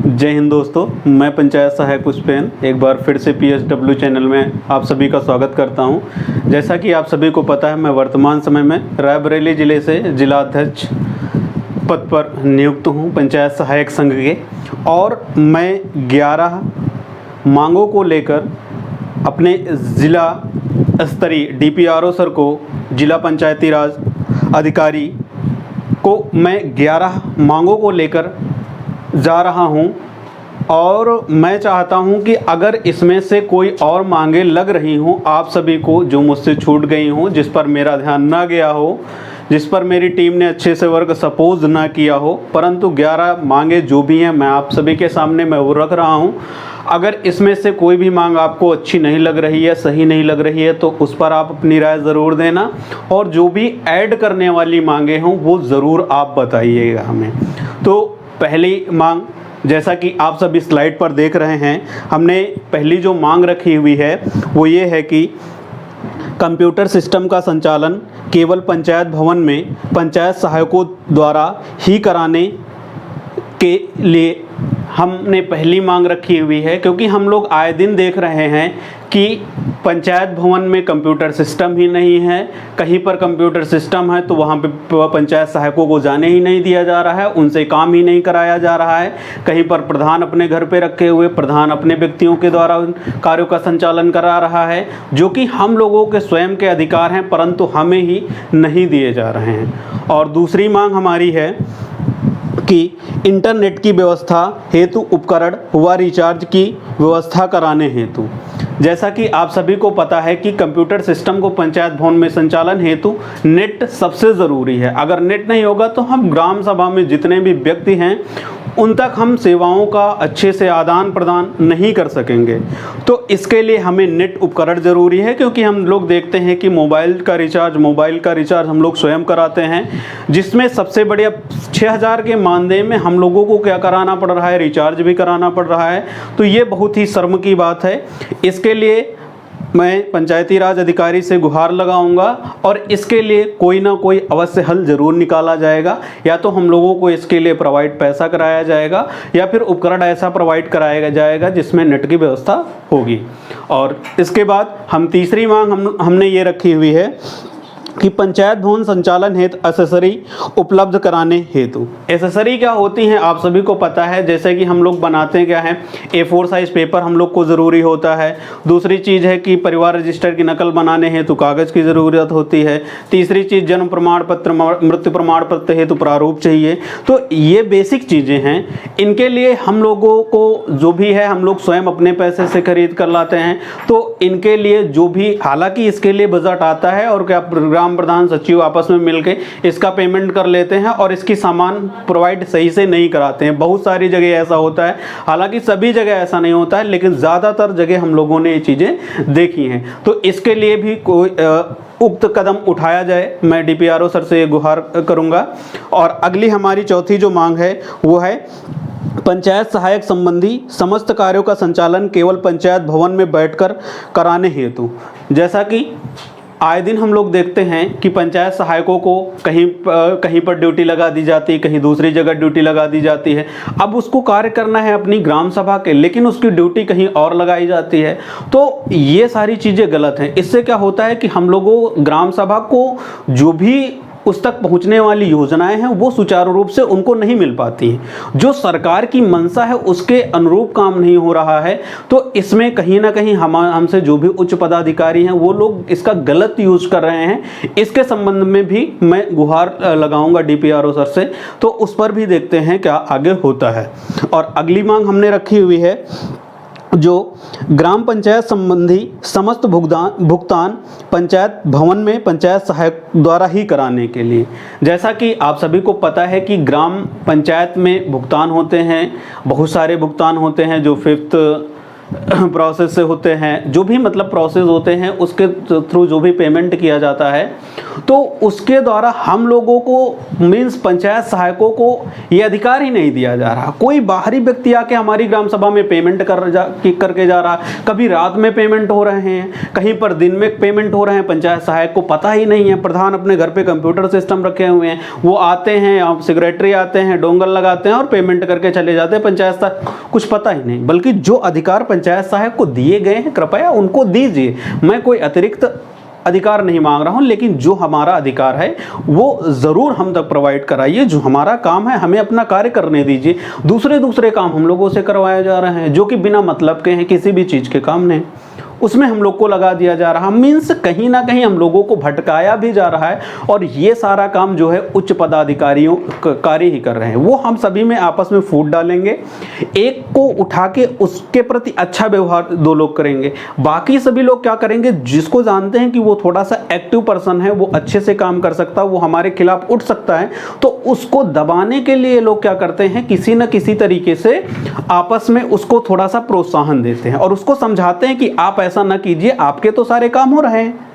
जय हिंद दोस्तों, मैं पंचायत सहायक पुष्पेन एक बार फिर से PSW चैनल में आप सभी का स्वागत करता हूं। जैसा कि आप सभी को पता है, मैं वर्तमान समय में रायबरेली ज़िले से जिला अध्यक्ष पद पर नियुक्त हूं पंचायत सहायक संघ के, और मैं 11 मांगों को लेकर अपने ज़िला स्तरीय DPRO सर को, जिला पंचायती राज अधिकारी को मैं 11 मांगों को लेकर जा रहा हूं। और मैं चाहता हूं कि अगर इसमें से कोई और मांगे लग रही हों आप सभी को, जो मुझसे छूट गई हों, जिस पर मेरा ध्यान ना गया हो, जिस पर मेरी टीम ने अच्छे से वर्क सपोज ना किया हो, परंतु 11 मांगे जो भी हैं मैं आप सभी के सामने मैं वो रख रहा हूं। अगर इसमें से कोई भी मांग आपको अच्छी नहीं लग रही है, सही नहीं लग रही है, तो उस पर आप अपनी राय ज़रूर देना, और जो भी ऐड करने वाली मांगे हों वो ज़रूर आप बताइएगा हमें। तो पहली मांग, जैसा कि आप सभी स्लाइड पर देख रहे हैं, हमने पहली जो मांग रखी हुई है वो ये है कि कंप्यूटर सिस्टम का संचालन केवल पंचायत भवन में पंचायत सहायकों द्वारा ही कराने के लिए हमने पहली मांग रखी हुई है, क्योंकि हम लोग आए दिन देख रहे हैं कि पंचायत भवन में कंप्यूटर सिस्टम ही नहीं है। कहीं पर कंप्यूटर सिस्टम है तो वहाँ पे पंचायत सहायकों को जाने ही नहीं दिया जा रहा है, उनसे काम ही नहीं कराया जा रहा है। कहीं पर प्रधान अपने घर पे रखे हुए प्रधान अपने व्यक्तियों के द्वारा उन कार्यों का संचालन करा रहा है, जो कि हम लोगों के स्वयं के अधिकार हैं, परंतु हमें ही नहीं दिए जा रहे हैं। और दूसरी मांग हमारी है कि इंटरनेट की व्यवस्था हेतु उपकरण व रिचार्ज की व्यवस्था कराने हेतु, जैसा कि आप सभी को पता है कि कंप्यूटर सिस्टम को पंचायत भवन में संचालन हेतु नेट सबसे ज़रूरी है। अगर नेट नहीं होगा तो हम ग्राम सभा में जितने भी व्यक्ति हैं उन तक हम सेवाओं का अच्छे से आदान प्रदान नहीं कर सकेंगे। तो इसके लिए हमें नेट उपकरण ज़रूरी है, क्योंकि हम लोग देखते हैं कि मोबाइल का रिचार्ज हम लोग स्वयं कराते हैं, जिसमें सबसे बढ़िया 6000 के मानदेय में हम लोगों को क्या कराना पड़ रहा है, रिचार्ज भी कराना पड़ रहा है। तो ये बहुत ही शर्म की बात है। इसके लिए मैं पंचायती राज अधिकारी से गुहार लगाऊंगा, और इसके लिए कोई ना कोई अवश्य हल ज़रूर निकाला जाएगा। या तो हम लोगों को इसके लिए प्रोवाइड पैसा कराया जाएगा, या फिर उपकरण ऐसा प्रोवाइड कराया जाएगा जिसमें नेट की व्यवस्था होगी। और इसके बाद हम तीसरी मांग हमने ये रखी हुई है कि पंचायत भवन संचालन हेतु एसेसरी उपलब्ध कराने हेतु। एसेसरी क्या होती हैं आप सभी को पता है, जैसे कि हम लोग बनाते क्या हैं, A4 साइज़ पेपर हम लोग को ज़रूरी होता है। दूसरी चीज़ है कि परिवार रजिस्टर की नकल बनाने हेतु कागज़ की ज़रूरत होती है। तीसरी चीज़ जन्म प्रमाण पत्र, मृत्यु प्रमाण पत्र हेतु प्रारूप चाहिए। तो ये बेसिक चीज़ें हैं, इनके लिए हम लोगों को जो भी है हम लोग स्वयं अपने पैसे से खरीद कर लाते हैं। तो इनके लिए जो भी, हालाँकि इसके लिए बजट आता है और क्या ग्राम प्रधान सचिव आपस में मिलके इसका पेमेंट कर लेते हैं और इसकी सामान प्रोवाइड सही से नहीं कराते हैं। बहुत सारी जगह ऐसा होता है, हालांकि सभी जगह ऐसा नहीं होता है, लेकिन ज़्यादातर जगह हम लोगों ने ये चीज़ें देखी हैं। तो इसके लिए भी कोई उक्त कदम उठाया जाए, मैं DPRO सर से गुहार करूंगा। और अगली हमारी चौथी जो मांग है वो है पंचायत सहायक संबंधी समस्त कार्यों का संचालन केवल पंचायत भवन में बैठकर कराने हेतु। जैसा कि आए दिन हम लोग देखते हैं कि पंचायत सहायकों को कहीं पर ड्यूटी लगा दी जाती है, कहीं दूसरी जगह ड्यूटी लगा दी जाती है। अब उसको कार्य करना है अपनी ग्राम सभा के, लेकिन उसकी ड्यूटी कहीं और लगाई जाती है। तो ये सारी चीज़ें गलत हैं। इससे क्या होता है कि हम लोगों ग्राम सभा को जो भी उस तक पहुंचने वाली योजनाएं हैं वो सुचारू रूप से उनको नहीं मिल पाती हैं। जो सरकार की मंशा है उसके अनुरूप काम नहीं हो रहा है। तो इसमें कहीं ना कहीं हमसे जो भी उच्च पदाधिकारी हैं वो लोग इसका गलत यूज कर रहे हैं। इसके संबंध में भी मैं गुहार लगाऊंगा DPRO सर से, तो उस पर भी देखते हैं क्या आगे होता है। और अगली मांग हमने रखी हुई है जो ग्राम पंचायत संबंधी समस्त भुगतान पंचायत भवन में पंचायत सहायक द्वारा ही कराने के लिए। जैसा कि आप सभी को पता है कि ग्राम पंचायत में भुगतान होते हैं, बहुत सारे भुगतान होते हैं, जो 5th प्रोसेस से होते हैं, जो भी मतलब प्रोसेस होते हैं उसके थ्रू जो भी पेमेंट किया जाता है, तो उसके द्वारा हम लोगों को मीन्स पंचायत सहायकों को ये अधिकार ही नहीं दिया जा रहा। कोई बाहरी व्यक्ति आके हमारी ग्राम सभा में पेमेंट करके जा रहा। कभी रात में पेमेंट हो रहे हैं, कहीं पर दिन में पेमेंट हो रहे हैं, पंचायत सहायक को पता ही नहीं है। प्रधान अपने घर पे कंप्यूटर सिस्टम रखे हुए हैं, वो आते हैं, सेक्रेटरी आते हैं, डोंगल लगाते हैं और पेमेंट करके चले जाते हैं। पंचायत सहायक कुछ पता ही नहीं। बल्कि जो अधिकार पंचायत सहायक को दिए गए हैं कृपया उनको दीजिए। मैं कोई अतिरिक्त अधिकार नहीं मांग रहा हूं, लेकिन जो हमारा अधिकार है वो ज़रूर हम तक प्रोवाइड कराइए। जो हमारा काम है हमें अपना कार्य करने दीजिए। दूसरे काम हम लोगों से करवाए जा रहे हैं जो कि बिना मतलब के हैं, किसी भी चीज़ के काम नहीं, उसमें हम लोग को लगा दिया जा रहा। मीन्स कहीं ना कहीं हम लोगों को भटकाया भी जा रहा है। और ये सारा काम जो है उच्च पदाधिकारियों कार्य ही कर रहे हैं। वो हम सभी में आपस में फूट डालेंगे, एक को उठा के उसके प्रति अच्छा व्यवहार दो लोग करेंगे, बाकी सभी लोग क्या करेंगे, जिसको जानते हैं कि वो थोड़ा सा एक्टिव पर्सन है, वो अच्छे से काम कर सकता है, वो हमारे खिलाफ उठ सकता है, तो उसको दबाने के लिए लोग क्या करते हैं, किसी न किसी तरीके से आपस में उसको थोड़ा सा प्रोत्साहन देते हैं और उसको समझाते हैं कि आप ऐसा ना कीजिए, आपके तो सारे काम हो रहे हैं।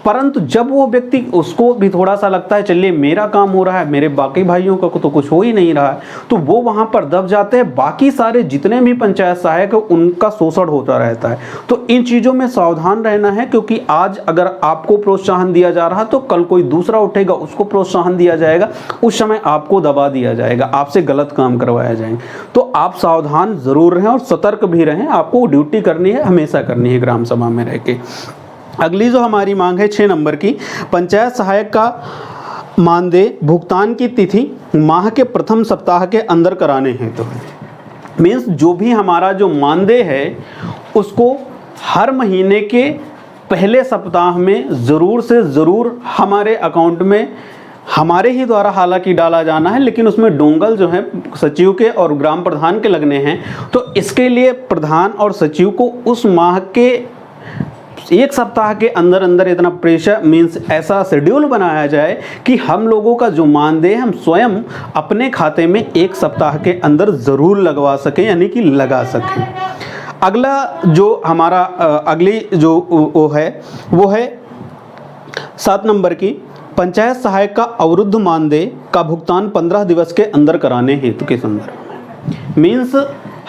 परंतु जब वो व्यक्ति, उसको भी थोड़ा सा लगता है चलिए मेरा काम हो रहा है, मेरे बाकी भाइयों का तो कुछ हो ही नहीं रहा है, तो वो वहां पर दब जाते हैं। बाकी सारे जितने भी पंचायत सहायक है उनका शोषण होता रहता है। तो इन चीज़ों में सावधान रहना है, क्योंकि आज अगर आपको प्रोत्साहन दिया जा रहा तो कल कोई दूसरा उठेगा, उसको प्रोत्साहन दिया जाएगा, उस समय आपको दबा दिया जाएगा, आपसे गलत काम करवाया जाएंगे। तो आप सावधान जरूर रहें और सतर्क भी रहें। आपको ड्यूटी करनी है, हमेशा करनी है ग्राम सभा में रह के। अगली जो हमारी मांग है 6 नंबर की, पंचायत सहायक का मानदेय भुगतान की तिथि माह के प्रथम सप्ताह के अंदर कराने हैं। तो मीन्स जो भी हमारा जो मानदेय है उसको हर महीने के पहले सप्ताह में ज़रूर से ज़रूर हमारे अकाउंट में हमारे ही द्वारा हालांकि डाला जाना है, लेकिन उसमें डोंगल जो है सचिव के और ग्राम प्रधान के लगने हैं। तो इसके लिए प्रधान और सचिव को उस माह के एक सप्ताह के अंदर अंदर इतना प्रेशर मीन्स ऐसा शेड्यूल बनाया जाए कि हम लोगों का जो मानदेय हम स्वयं अपने खाते में एक सप्ताह के अंदर ज़रूर लगवा सकें, यानी कि लगा सकें। अगला जो हमारा अगली जो वो है 7 नंबर की, पंचायत सहायक का अवरुद्ध मानदेय का भुगतान 15 दिवस के अंदर कराने हेतु के संदर्भ में। मीन्स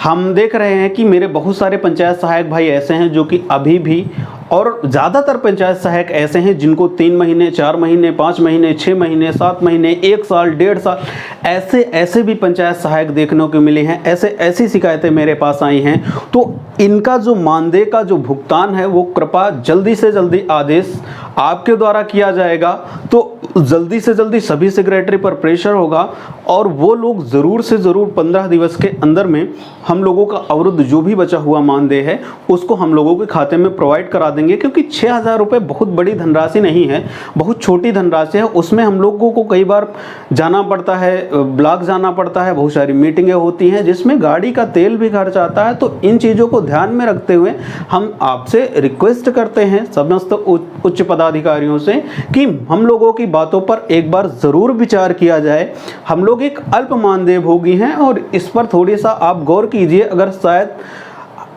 हम देख रहे हैं कि मेरे बहुत सारे पंचायत सहायक भाई ऐसे हैं जो कि अभी भी, और ज़्यादातर पंचायत सहायक ऐसे हैं जिनको 3 महीने, 4 महीने, 5 महीने, 6 महीने, 7 महीने, 1 साल, 1.5 साल ऐसे भी पंचायत सहायक देखने को मिले हैं। ऐसी शिकायतें मेरे पास आई हैं। तो इनका जो मानदेय का जो भुगतान है वो कृपा जल्दी से जल्दी आदेश आपके द्वारा किया जाएगा, तो जल्दी से जल्दी सभी सेक्रेटरी पर प्रेशर होगा और वो लोग ज़रूर से ज़रूर 15 दिवस के अंदर में हम लोगों का अवरुद्ध जो भी बचा हुआ मानदेय है उसको हम लोगों के खाते में प्रोवाइड करा देंगे। क्योंकि 6,000 रुपये बहुत बड़ी धनराशि नहीं है, बहुत छोटी धनराशि है। उसमें हम लोगों को कई बार जाना पड़ता है, ब्लॉक जाना पड़ता है, बहुत सारी मीटिंगें होती हैं जिसमें गाड़ी का तेल भी खर्च आता है। तो इन चीज़ों को ध्यान में रखते हुए हम आपसे रिक्वेस्ट करते हैं समस्त उच्च पदाधिकारियों से कि हम लोगों की बातों पर एक बार ज़रूर विचार किया जाए। हम लोग एक अल्प मानदेय भोगी हैं और इस पर थोड़ी सा आप गौर कीजिए। अगर शायद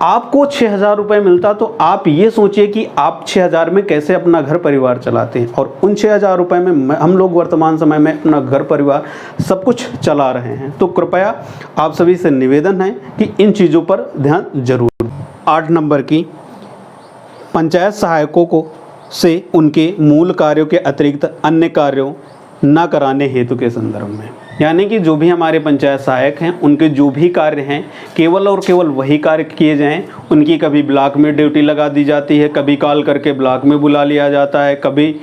आपको 6,000 रुपये मिलता तो आप ये सोचिए कि आप 6,000 में कैसे अपना घर परिवार चलाते हैं, और उन 6,000 रुपये में हम लोग वर्तमान समय में अपना घर परिवार सब कुछ चला रहे हैं। तो कृपया आप सभी से निवेदन है कि इन चीज़ों पर ध्यान जरूर। 8 नंबर की, पंचायत सहायकों को से उनके मूल कार्यों के अतिरिक्त अन्य कार्यों न कराने हेतु के संदर्भ में, यानी कि जो भी हमारे पंचायत सहायक हैं उनके जो भी कार्य हैं केवल और केवल वही कार्य किए जाएं। उनकी कभी ब्लॉक में ड्यूटी लगा दी जाती है, कभी कॉल करके ब्लॉक में बुला लिया जाता है, कभी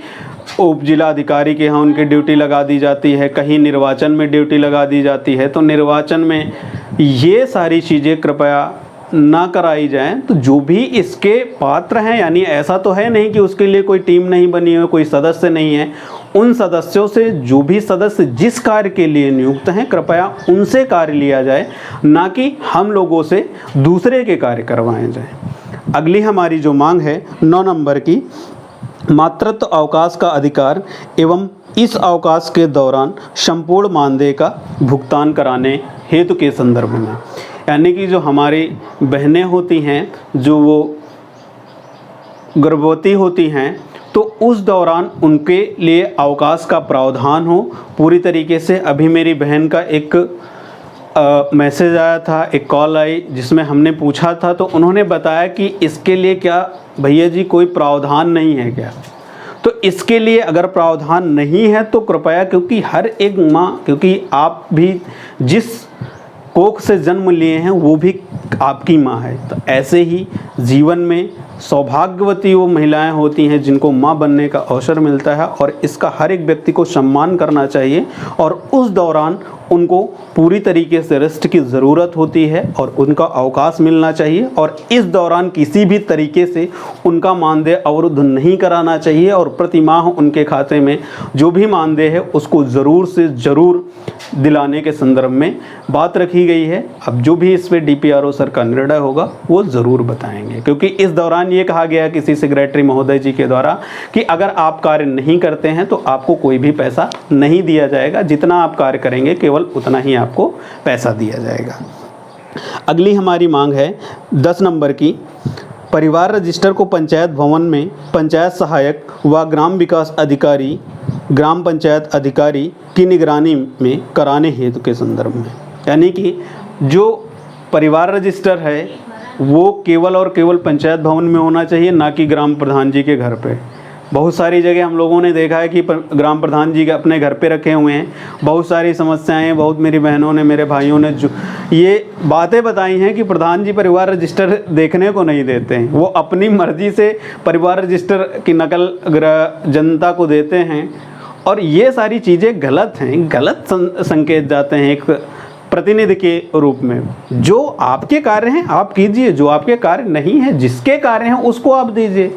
उप जिला अधिकारी के यहाँ उनकी ड्यूटी लगा दी जाती है, कहीं निर्वाचन में ड्यूटी लगा दी जाती है। तो निर्वाचन में ये सारी चीज़ें कृपया ना कराई जाए। तो जो भी इसके पात्र हैं, यानी ऐसा तो है नहीं कि उसके लिए कोई टीम नहीं बनी है, कोई सदस्य नहीं है, उन सदस्यों से जो भी सदस्य जिस कार्य के लिए नियुक्त हैं कृपया उनसे कार्य लिया जाए, ना कि हम लोगों से दूसरे के कार्य करवाए जाए। अगली हमारी जो मांग है 9 नंबर की, मातृत्व अवकाश का अधिकार एवं इस अवकाश के दौरान संपूर्ण मानदेय का भुगतान कराने हेतु के संदर्भ में। यानी कि जो हमारी बहनें होती हैं, जो वो गर्भवती होती हैं, तो उस दौरान उनके लिए अवकाश का प्रावधान हो पूरी तरीके से। अभी मेरी बहन का एक मैसेज आया था, एक कॉल आई जिसमें हमने पूछा था, तो उन्होंने बताया कि इसके लिए क्या भैया जी कोई प्रावधान नहीं है क्या? तो इसके लिए अगर प्रावधान नहीं है तो कृपया, क्योंकि हर एक माँ, क्योंकि आप भी जिस कोख से जन्म लिए हैं वो भी आपकी माँ है, तो ऐसे ही जीवन में सौभाग्यवती वो महिलाएं होती हैं जिनको माँ बनने का अवसर मिलता है, और इसका हर एक व्यक्ति को सम्मान करना चाहिए। और उस दौरान उनको पूरी तरीके से रेस्ट की ज़रूरत होती है और उनका अवकाश मिलना चाहिए, और इस दौरान किसी भी तरीके से उनका मानदेय अवरुद्ध नहीं कराना चाहिए, और प्रति माह उनके खाते में जो भी मानदेय है उसको ज़रूर से ज़रूर दिलाने के संदर्भ में बात रखी गई है। अब जो भी इस पर DPRO सर का निर्णय होगा वो ज़रूर बताएंगे, क्योंकि इस दौरान ये कहा गया किसी सेक्रेटरी महोदय जी के द्वारा कि अगर आप कार्य नहीं करते हैं तो आपको कोई भी पैसा नहीं दिया जाएगा, जितना आप कार्य करेंगे केवल उतना ही आपको पैसा दिया जाएगा। अगली हमारी मांग है 10 नंबर की, परिवार रजिस्टर को पंचायत भवन में पंचायत सहायक व ग्राम विकास अधिकारी, ग्राम पंचायत अधिकारी की निगरानी में कराने हेतु के संदर्भ में। यानी कि जो परिवार रजिस्टर है वो केवल और केवल पंचायत भवन में होना चाहिए, ना कि ग्राम प्रधान जी के घर पे। बहुत सारी जगह हम लोगों ने देखा है कि ग्राम प्रधान जी के अपने घर पे रखे हुए हैं। बहुत सारी समस्याएं, बहुत मेरी बहनों ने, मेरे भाइयों ने जो ये बातें बताई हैं कि प्रधान जी परिवार रजिस्टर देखने को नहीं देते हैं, वो अपनी मर्जी से परिवार रजिस्टर की नकल जनता को देते हैं, और ये सारी चीज़ें गलत हैं, गलत संकेत जाते हैं एक प्रतिनिधि के रूप में। जो आपके कार्य हैं आप कीजिए, जो आपके कार्य नहीं है, जिसके कार्य हैं उसको आप दीजिए।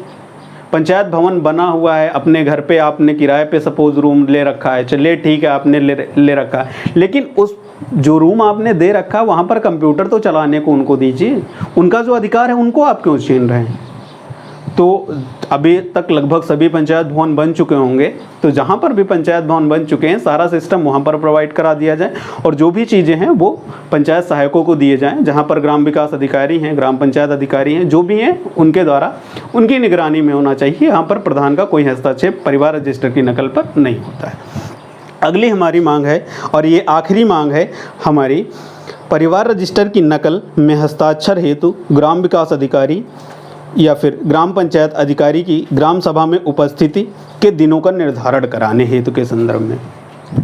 पंचायत भवन बना हुआ है, अपने घर पे आपने किराए पे सपोज रूम ले रखा है, चलिए ठीक है आपने ले रखा है, लेकिन उस जो रूम आपने दे रखा है वहाँ पर कंप्यूटर तो चलाने को उनको दीजिए। उनका जो अधिकार है उनको आप क्यों छीन रहे हैं? तो अभी तक लगभग सभी पंचायत भवन बन चुके होंगे, तो जहाँ पर भी पंचायत भवन बन चुके हैं सारा सिस्टम वहाँ पर प्रोवाइड करा दिया जाए, और जो भी चीज़ें हैं वो पंचायत सहायकों को दिए जाएं। जहाँ पर ग्राम विकास अधिकारी हैं, ग्राम पंचायत अधिकारी हैं, जो भी हैं उनके द्वारा उनकी निगरानी में होना चाहिए। यहाँ पर प्रधान का कोई हस्तक्षेप परिवार रजिस्टर की नकल पर नहीं होता है। अगली हमारी मांग है, और ये आखिरी मांग है हमारी, परिवार रजिस्टर की नकल में हस्ताक्षर हेतु ग्राम विकास अधिकारी या फिर ग्राम पंचायत अधिकारी की ग्राम सभा में उपस्थिति के दिनों का निर्धारण कराने हेतु के संदर्भ में।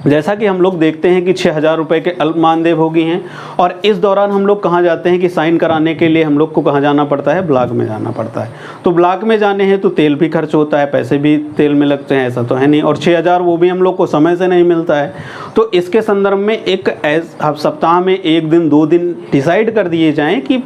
जैसा कि हम लोग देखते हैं कि 6,000 रुपये के अल्प मानदेय भोगी हैं, और इस दौरान हम लोग कहाँ जाते हैं कि साइन कराने के लिए हम लोग को कहाँ जाना पड़ता है? ब्लॉक में जाना पड़ता है। तो ब्लॉक में जाने हैं तो तेल भी खर्च होता है, पैसे भी तेल में लगते हैं, ऐसा तो है नहीं, और 6,000 वो भी हम लोग को समय से नहीं मिलता है। तो इसके संदर्भ में एक सप्ताह में 1 दिन 2 दिन डिसाइड कर दिए जाएँ कि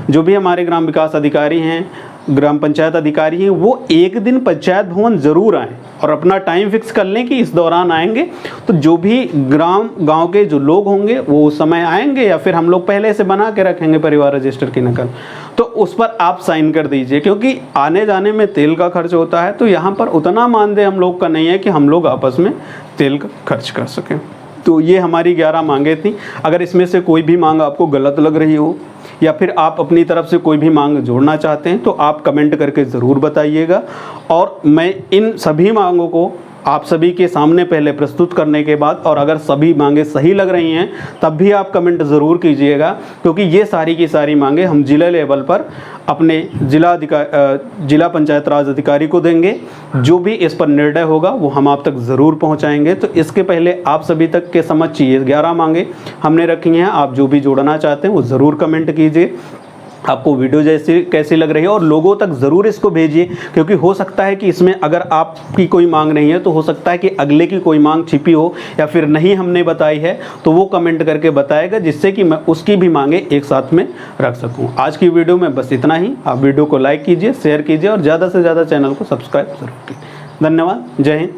जो भी हमारे ग्राम विकास अधिकारी हैं, ग्राम पंचायत अधिकारी हैं, वो 1 दिन पंचायत भवन ज़रूर आएँ और अपना टाइम फिक्स कर लें कि इस दौरान आएंगे। तो जो भी गांव के जो लोग होंगे वो उस समय आएंगे, या फिर हम लोग पहले से बना के रखेंगे परिवार रजिस्टर की नकल, तो उस पर आप साइन कर दीजिए, क्योंकि आने जाने में तेल का खर्च होता है। तो यहाँ पर उतना मानदेय हम लोग का नहीं है कि हम लोग आपस में तेल का खर्च कर सकें। तो ये हमारी 11 मांगें थी। अगर इसमें से कोई भी मांग आपको गलत लग रही हो, या फिर आप अपनी तरफ से कोई भी मांग जोड़ना चाहते हैं, तो आप कमेंट करके ज़रूर बताइएगा, और मैं इन सभी मांगों को आप सभी के सामने पहले प्रस्तुत करने के बाद, और अगर सभी मांगें सही लग रही हैं तब भी आप कमेंट ज़रूर कीजिएगा, क्योंकि ये सारी की सारी मांगें हम जिला लेवल पर अपने जिला पंचायत राज अधिकारी को देंगे। जो भी इस पर निर्णय होगा वो हम आप तक ज़रूर पहुंचाएंगे। तो इसके पहले आप सभी तक के समझ चाहिए 11 मांगें हमने रखी हैं। आप जो भी जोड़ना चाहते हैं वो ज़रूर कमेंट कीजिए। आपको वीडियो जैसी कैसी लग रही है, और लोगों तक ज़रूर इसको भेजिए, क्योंकि हो सकता है कि इसमें अगर आपकी कोई मांग नहीं है तो हो सकता है कि अगले की कोई मांग छिपी हो या फिर नहीं हमने बताई है, तो वो कमेंट करके बताएगा, जिससे कि मैं उसकी भी मांगे एक साथ में रख सकूं। आज की वीडियो में बस इतना ही। आप वीडियो को लाइक कीजिए, शेयर कीजिए, और ज़्यादा से ज़्यादा चैनल को सब्सक्राइब जरूर कीजिए। धन्यवाद। जय हिंद।